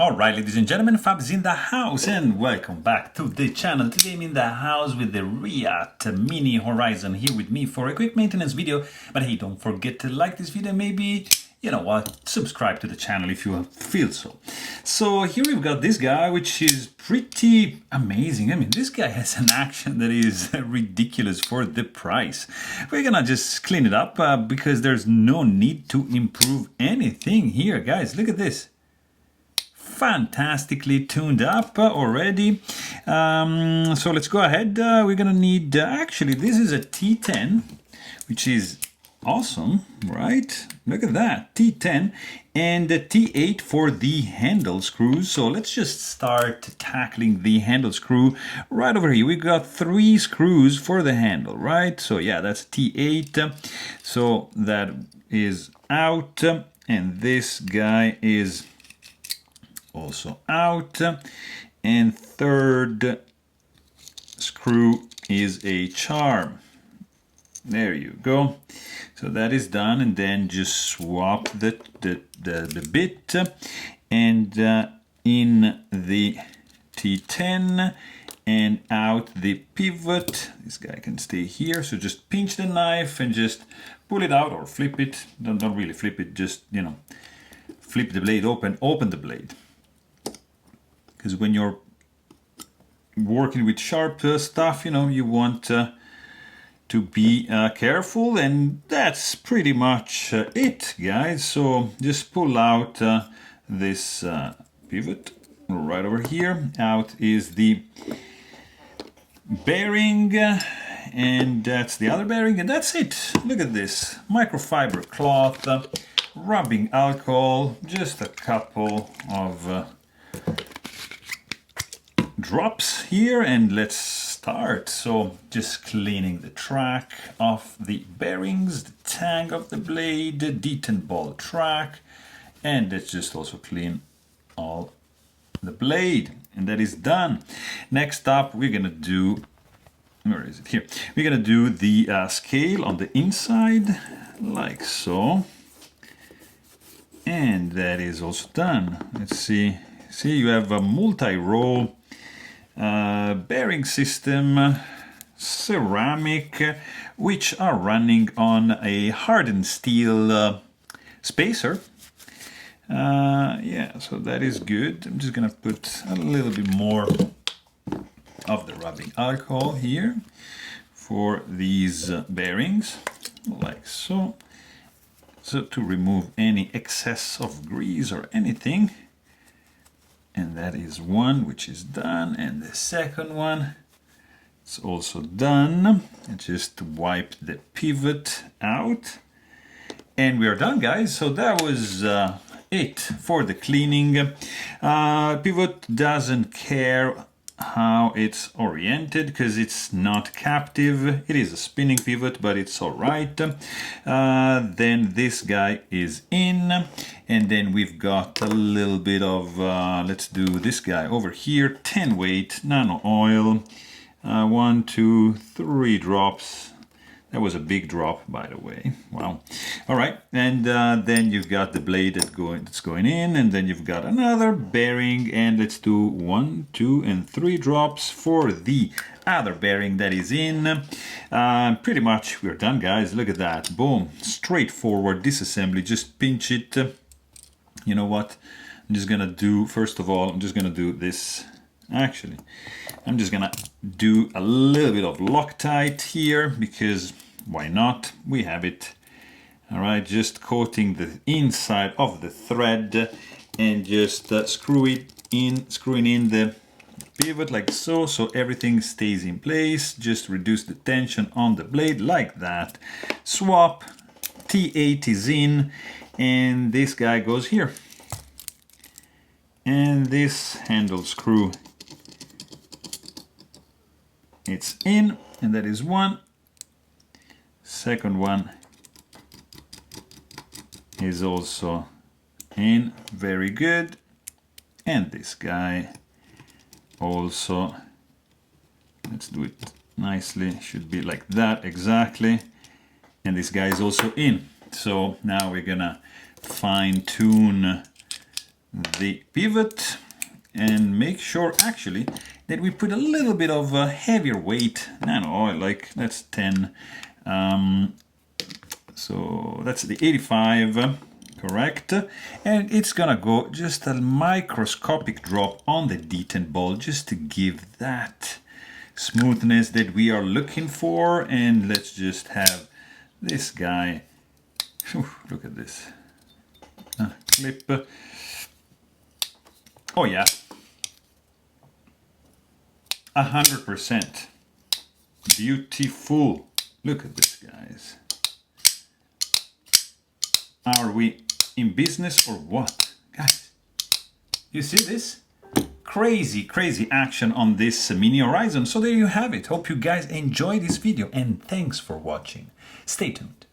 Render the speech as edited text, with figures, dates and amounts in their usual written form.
Alright, ladies and gentlemen, Fab's in the house and welcome back to the channel. Today I'm in the house with the Reate Mini Horizon here with me for a quick maintenance video. But hey, don't forget to like this video, maybe, you know what, subscribe to the channel if you feel so. So here we've got this guy, which is pretty amazing. I mean, this guy has an action that is ridiculous for the price. We're gonna just clean it up because there's no need to improve anything here, guys. Look at this. Fantastically tuned up already. So let's go ahead. We're gonna need actually this is a T10, which is awesome, right? Look at that, T10, and the T8 for the handle screws. So let's just start tackling the handle screw right over here. We've got 3 screws for the handle, right? So yeah, that's T8. So that is out, and this guy is also out, and third screw is a charm. There you go. So that is done, and then just swap the bit and in the T10 and out the pivot. This guy can stay here, so just pinch the knife and just pull it out or flip it. Don't really flip it, just, you know, flip the blade open the blade. Because when you're working with sharp stuff, you know, you want to be careful, and that's pretty much it, guys. So just pull out this pivot right over here. Out is the bearing, and that's the other bearing, and that's it. Look at this microfiber cloth, rubbing alcohol, just a couple of drops here, and let's start. So just cleaning the track of the bearings, the tang of the blade, the detent ball track, and let's just also clean all the blade, and that is done. Next up, we're gonna do, where is it? Here. We're gonna do the scale on the inside, like so, and that is also done. Let's see. See, you have a multi-row bearing system, ceramic, which are running on a hardened steel spacer. Yeah, so that is good. I'm just gonna put a little bit more of the rubbing alcohol here for these bearings, like so. So to remove any excess of grease or anything. And that is one which is done, and the second one is also done. And just wipe the pivot out, and we are done, guys. So that was it for the cleaning. Pivot doesn't care how it's oriented because it's not captive. It is a spinning pivot, but it's all right. Then this guy is in, and then we've got a little bit of let's do this guy over here. 10 weight nano oil, 1, 2, 3 drops. That was a big drop, by the way. Wow. All right, and then you've got the blade that's going in, and then you've got another bearing, and let's do 1, 2, and 3 drops for the other bearing that is in. Pretty much we're done, guys. Look at that. Boom. Straightforward disassembly. Just pinch it. You know what? I'm just gonna do, first of all, I'm just gonna do this. Actually, I'm just gonna do a little bit of Loctite here, because why not? We have it. All right, just coating the inside of the thread and just screwing in the pivot like so, so everything stays in place. Just reduce the tension on the blade like that. Swap, T8 is in, and this guy goes here. And this handle screw, it's in, and that is one. Second one is also in, very good. And this guy also, let's do it nicely, should be like that exactly. And this guy is also in. So now we're gonna fine tune the pivot and make sure actually that we put a little bit of a heavier weight nano oil, like that's 10. So that's the 85, correct? And it's gonna go just a microscopic drop on the detent ball just to give that smoothness that we are looking for. And let's just have this guy, look at this, clip. Oh yeah, 100%. Beautiful. Look at this, guys. Are we in business or what? Guys, you see this? Crazy, crazy action on this mini horizon. So there you have it. Hope you guys enjoyed this video and thanks for watching. Stay tuned.